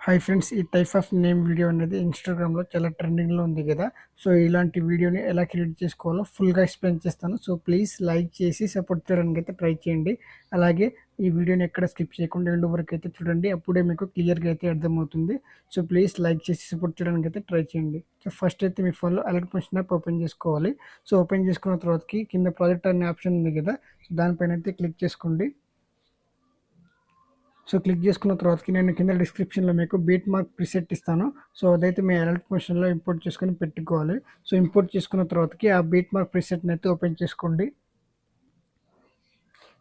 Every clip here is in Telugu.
హాయ్ ఫ్రెండ్స్, ఈ టైప్ ఆఫ్ నేమ్ వీడియో అనేది ఇన్స్టాగ్రామ్లో చాలా ట్రెండింగ్లో ఉంది కదా. సో ఇలాంటి వీడియోని ఎలా క్రియేట్ చేసుకోవాలో ఫుల్గా ఎక్స్ప్లెయిన్ చేస్తాను. సో ప్లీజ్ లైక్ చేసి సపోర్ట్ చేయడానికి అయితే ట్రై చేయండి. అలాగే ఈ వీడియోని ఎక్కడ స్కిప్ చేయకుండా ఎండ్ వరకు అయితే చూడండి, అప్పుడే మీకు క్లియర్గా అయితే అర్థమవుతుంది. సో ప్లీజ్ లైక్ చేసి సపోర్ట్ చేయడానికి అయితే ట్రై చేయండి. సో ఫస్ట్ అయితే మీ ఫోన్లో అలర్ట్ ఫంక్షన్ యాప్ ఓపెన్ చేసుకోవాలి. సో ఓపెన్ చేసుకున్న తర్వాతకి కింద ప్రాజెక్ట్ అనే ఆప్షన్ ఉంది కదా, సో దానిపైన అయితే క్లిక్ చేసుకోండి. సో క్లిక్ చేసుకున్న తర్వాతకి నేను కింద డిస్క్రిప్షన్లో మీకు బీట్ మార్క్ ప్రిసెట్ ఇస్తాను. సో అదైతే మీ అలర్ట్ ఫంక్షన్లో ఇంపోర్ట్ చేసుకొని పెట్టుకోవాలి. సో ఇంపోర్ట్ చేసుకున్న తర్వాతకి ఆ బీట్ మార్క్ ప్రిసెట్ని అయితే ఓపెన్ చేసుకోండి.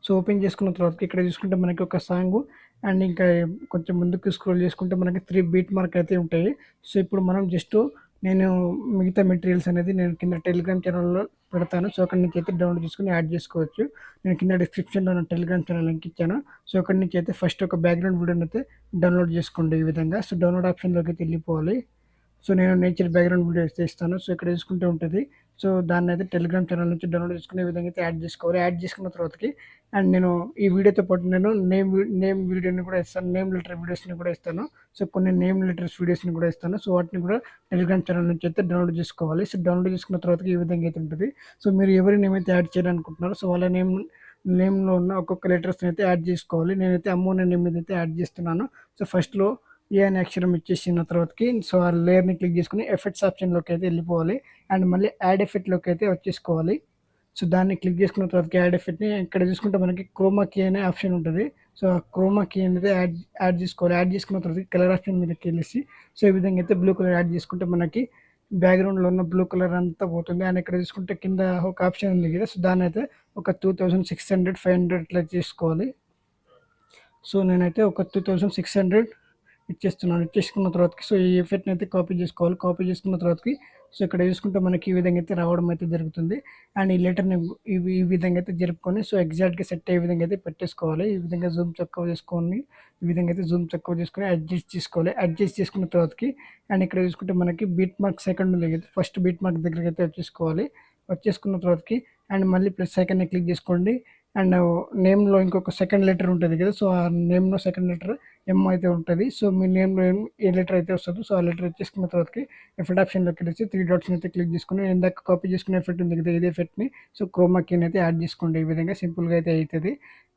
సో ఓపెన్ చేసుకున్న తర్వాతకి ఇక్కడ చూసుకుంటే మనకి ఒక సాంగ్ అండ్ ఇంకా కొంచెం ముందుకు స్క్రోల్ చేసుకుంటే మనకి 3 బీట్ మార్క్ అయితే ఉంటాయి. సో ఇప్పుడు మనం జస్ట్ నేను మిగతా మెటీరియల్స్ అనేది నేను కింద టెలిగ్రామ్ ఛానల్లో పెడతాను. సో అక్కడి నుంచి అయితే డౌన్లోడ్ చేసుకుని యాడ్ చేసుకోవచ్చు. నేను కింద డిస్క్రిప్షన్లో నా టెలిగ్రామ్ ఛానల్ లింక్ ఇచ్చాను. సో అక్కడి నుంచి అయితే ఫస్ట్ ఒక బ్యాక్గ్రౌండ్ వీడియోని అయితే డౌన్లోడ్ చేసుకోండి ఈ విధంగా. సో డౌన్లోడ్ ఆప్షన్లోకి అయితే వెళ్ళిపోవాలి. సో నేను నేచర్ బ్యాక్గ్రౌండ్ వీడియో అయితే ఇస్తాను. సో ఇక్కడ చూసుకుంటే ఉంటుంది. సో దాన్ని అయితే టెలిగ్రామ్ ఛానల్ నుంచి డౌన్లోడ్ చేసుకునే విధంగా అయితే యాడ్ చేసుకోవాలి. యాడ్ చేసుకున్న తర్వాతకి అండ్ నేను ఈ వీడియోతో పాటు నేను నేమ్ వీడియోని కూడా ఇస్తాను, నేమ్ లెటర్ వీడియోస్ని కూడా ఇస్తాను. సో కొన్ని నేమ్ లెటర్స్ వీడియోస్ని కూడా ఇస్తాను. సో వాటిని కూడా టెలిగ్రామ్ ఛానల్ నుంచి అయితే డౌన్లోడ్ చేసుకోవాలి. సో డౌన్లోడ్ చేసుకున్న తర్వాత ఈ విధంగా అయితే ఉంటుంది. సో మీరు ఎవరి నేమ్ అయితే యాడ్ చేయాలనుకుంటున్నారో సో వాళ్ళ నేమ్లో ఉన్న ఒక్కొక్క లెటర్స్ని అయితే యాడ్ చేసుకోవాలి. నేనైతే అమ్మో నేమ్ మీద అయితే యాడ్ చేస్తున్నాను. సో ఫస్ట్లో ఏ అనే అక్షరం ఇచ్చేసిన తర్వాతకి సో ఆ లేయర్ని క్లిక్ చేసుకుని ఎఫెక్ట్స్ ఆప్షన్లోకి అయితే వెళ్ళిపోవాలి అండ్ మళ్ళీ యాడ్ ఎఫెక్ట్లోకి అయితే వచ్చేసుకోవాలి. సో దాన్ని క్లిక్ చేసుకున్న తర్వాత యాడ్ ఎఫెక్ట్ని ఇక్కడ చూసుకుంటే మనకి క్రోమా కీ అనే ఆప్షన్ ఉంటుంది. సో ఆ క్రోమా కీ అనేది యాడ్ చేసుకోవాలి. యాడ్ చేసుకున్న తర్వాత కలర్ ఆప్షన్ మీదకి వెళ్ళేసి సో ఈ విధంగా అయితే బ్లూ కలర్ యాడ్ చేసుకుంటే మనకి బ్యాక్గ్రౌండ్లో ఉన్న బ్లూ కలర్ అంతా పోతుంది. అండ్ ఇక్కడ చూసుకుంటే కింద ఒక ఆప్షన్ ఉంది కదా, సో దాన్ని అయితే ఒక 2600 500 ఇట్లా చేసుకోవాలి. సో నేనైతే ఒక 2600 ఇచ్చేస్తున్నాను. ఇచ్చేసుకున్న తర్వాతకి సో ఈ ఎఫెక్ట్ని అయితే కాపీ చేసుకోవాలి. కాపీ చేసుకున్న తర్వాతకి సో ఇక్కడ చూసుకుంటే మనకి ఈ విధంగా అయితే రావడం అయితే జరుగుతుంది. అండ్ ఈ లెటర్ని ఈ విధంగా అయితే జరుపుకొని సో ఎగ్జాక్ట్గా సెట్ అయ్యే విధంగా అయితే పెట్టేసుకోవాలి. ఈ విధంగా జూమ్ తక్కువ చేసుకొని ఈ విధంగా అయితే జూమ్ తక్కువ చేసుకొని అడ్జస్ట్ చేసుకోవాలి. అడ్జస్ట్ చేసుకున్న తర్వాతకి అండ్ ఇక్కడ చూసుకుంటే మనకి బీట్ మార్క్ సెకండ్ ఉంది కదా, ఫస్ట్ బీట్ మార్క్ దగ్గరికి అయితే వచ్చేసుకోవాలి. వచ్చేసుకున్న తర్వాతకి అండ్ మళ్ళీ ప్లస్ సెకండ్ని క్లిక్ చేసుకోండి. అండ్ నేమ్లో ఇంకొక సెకండ్ లెటర్ ఉంటుంది కదా, సో ఆ నేమ్లో సెకండ్ లెటర్ ఎం అయితే ఉంటుంది. సో మీ నేమ్లో ఏ లెటర్ అయితే వస్తుందో సో ఆ లెటర్ వచ్చేసుకున్న తర్వాతకి ఎఫెక్ట్ ఆప్షన్లోకి వెళ్ళి 3 డాట్స్ని అయితే క్లిక్ చేసుకుని ఇందాక కాపీ చేసుకునే ఎఫెక్ట్ ఉంది కదా, ఇదే ఎఫెక్ట్ని సో క్రోమా కీని అయితే యాడ్ చేసుకోండి. ఈ విధంగా సింపుల్గా అయితే అవుతుంది.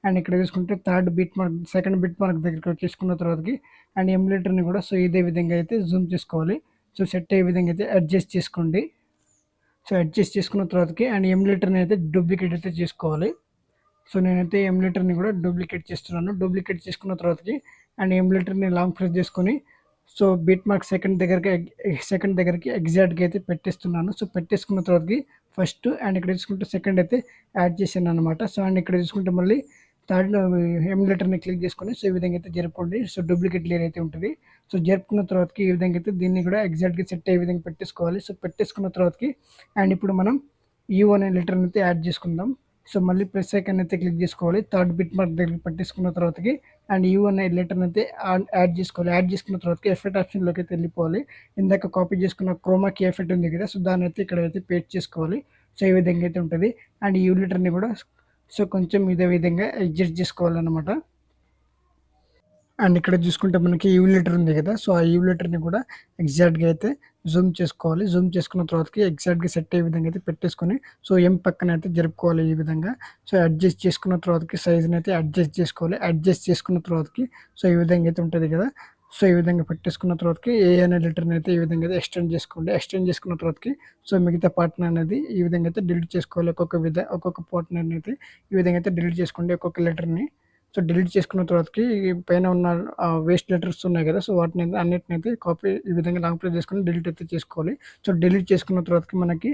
అండ్ ఇక్కడ చూసుకుంటే third beat mark second beat mark దగ్గరికి వచ్చేసుకున్న తర్వాతకి అండ్ ఎం లెటర్ని కూడా సో ఇదే విధంగా అయితే జూమ్ చేసుకోవాలి. సో సెట్ అయ్యే విధంగా అయితే అడ్జస్ట్ చేసుకోండి. సో అడ్జస్ట్ చేసుకున్న తర్వాతకి అండ్ ఎం లెటర్ని అయితే డూప్లికేట్ అయితే చేసుకోవాలి. సో నేనైతే ఎం లెటర్ని కూడా డూప్లికేట్ చేస్తున్నాను. డూప్లికేట్ చేసుకున్న తర్వాతకి అండ్ ఎం లెటర్ని లాంగ్ ప్రెస్ చేసుకొని సో బీట్ మార్క్ సెకండ్ దగ్గరికి ఎగ్జాక్ట్గా అయితే పెట్టేస్తున్నాను. సో పెట్టేసుకున్న తర్వాతకి ఫస్ట్ అండ్ ఇక్కడ చూసుకుంటే సెకండ్ అయితే యాడ్ చేశాను అనమాట. సో అండ్ ఇక్కడ చూసుకుంటే మళ్ళీ థర్డ్ ఎం లెటర్ని క్లిక్ చేసుకొని సో ఈ విధంగా అయితే జరుపుకోండి. సో డూప్లికేట్ లేయర్ అయితే ఉంటుంది. సో జరుపుకున్న తర్వాతకి ఈ విధంగా అయితే దీన్ని కూడా ఎగ్జాక్ట్గా సెట్ అయ్యే విధంగా పెట్టేసుకోవాలి. సో పెట్టేసుకున్న తర్వాతకి అండ్ ఇప్పుడు మనం యూ అనే లెటర్ని అయితే యాడ్ చేసుకుందాం. సో మళ్ళీ ప్లస్ ఐకాన్ అయితే క్లిక్ చేసుకోవాలి. థర్డ్ బిట్ మార్క్ దగ్గర పట్టేసుకున్న తర్వాతకి అండ్ యూ అనే లెటర్ని అయితే యాడ్ చేసుకోవాలి. యాడ్ చేసుకున్న తర్వాతకి ఎఫెక్ట్ ఆప్షన్లోకి అయితే వెళ్ళిపోవాలి. ఇందాక కాపీ చేసుకున్న క్రోమా కీ ఎఫెక్ట్ ఉంది కదా, సో దాన్ని అయితే ఇక్కడ అయితే పేస్ట్ చేసుకోవాలి. సో ఈ విధంగా అయితే ఉంటుంది. అండ్ యూ లెటర్ని కూడా సో కొంచెం ఇదే విధంగా అడ్జస్ట్ చేసుకోవాలన్నమాట. అండ్ ఇక్కడ చూసుకుంటే మనకి యూ లెటర్ ఉంది కదా, సో ఆ యూ లెటర్ని కూడా ఎగ్జాక్ట్గా అయితే జూమ్ చేసుకోవాలి. జూమ్ చేసుకున్న తర్వాతకి ఎగ్జాక్ట్గా సెట్ అయ్యే విధంగా అయితే పెట్టేసుకొని సో ఎం పక్కన అయితే జరుపుకోవాలి ఈ విధంగా. సో అడ్జస్ట్ చేసుకున్న తర్వాతకి సైజ్ని అయితే అడ్జస్ట్ చేసుకోవాలి. అడ్జస్ట్ చేసుకున్న తర్వాతకి సో ఈ విధంగా అయితే ఉంటుంది కదా, సో ఈ విధంగా పెట్టేసుకున్న తర్వాతకి ఏ అనే లెటర్ని అయితే ఈ విధంగా అయితే ఎక్స్టెండ్ చేసుకోండి. ఎక్స్టెండ్ చేసుకున్న తర్వాతకి సో మిగతా పార్ట్నర్ అనేది ఈ విధంగా అయితే డిలీట్ చేసుకోవాలి. ఒక్కొక్క పార్ట్నర్ని అయితే ఈ విధంగా అయితే డిలీట్ చేసుకోండి ఒక్కొక్క లెటర్ని. సో డిలీట్ చేసుకున్న తర్వాతకి పైన ఉన్న వేస్ట్ లెటర్స్ ఉన్నాయి కదా, సో వాటిని అన్నిటిని అయితే కాపీ ఈ విధంగా లాంగ్ ప్రెస్ చేసుకొని డిలీట్ అయితే చేసుకోవాలి. సో డిలీట్ చేసుకున్న తర్వాతకి మనకి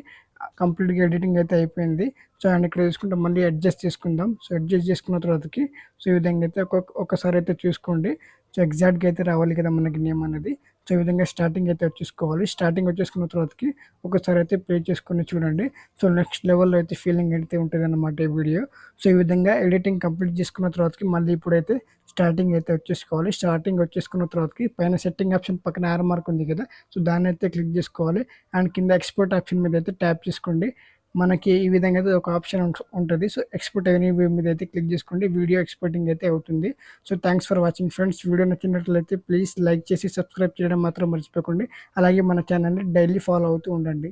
కంప్లీట్గా ఎడిటింగ్ అయితే అయిపోయింది. సో అండ్ ఇక్కడ చూసుకుంటే మళ్ళీ అడ్జస్ట్ చేసుకుందాం. సో అడ్జస్ట్ చేసుకున్న తర్వాతకి సో ఈ విధంగా అయితే ఒకసారి అయితే చూసుకోండి. సో ఎగ్జాక్ట్గా అయితే రావాలి కదా మనకి నేమ్ అనేది. సో ఈ విధంగా స్టార్టింగ్ అయితే వచ్చేసుకోవాలి. స్టార్టింగ్ వచ్చేసుకున్న తర్వాతకి ఒకసారి అయితే ప్లే చేసుకొని చూడండి. సో నెక్స్ట్ లెవెల్‌లో అయితే ఫీలింగ్ అయితే ఉంటదన్నమాట ఈ వీడియో. సో ఈ విధంగా ఎడిటింగ్ కంప్లీట్ చేసుకున్న తర్వాతకి మళ్ళీ ఇప్పుడైతే స్టార్టింగ్ అయితే వచ్చేసుకోవాలి. స్టార్టింగ్ వచ్చేసుకున్న తర్వాతకి పైన సెట్టింగ్ ఆప్షన్ పక్కన యారో మార్క్ ఉంది కదా! సో దాన్నయితే క్లిక్ చేసుకోవాలి. అండ్ కింద ఎక్స్‌పోర్ట్ ఆప్షన్ మీద అయితే ట్యాప్ చేసుకోండి. మనకి ఈ విధంగా అయితే ఒక ఆప్షన్ ఉంటది. సో ఎక్స్‌పోర్ట్ ఎనీవే మీద అయితే క్లిక్ చేసుకోండి. వీడియో ఎక్స్‌పోర్టింగ్ అయితే అవుతుంది. So thanks for watching friends. Video నచ్చినట్లయితే ప్లీజ్ లైక్ చేసి సబ్స్క్రైబ్ చేయడం మాత్రం మర్చిపోకండి. అలాగే మన ఛానెల్‌ని డైలీ ఫాలో అవుతూ ఉండండి.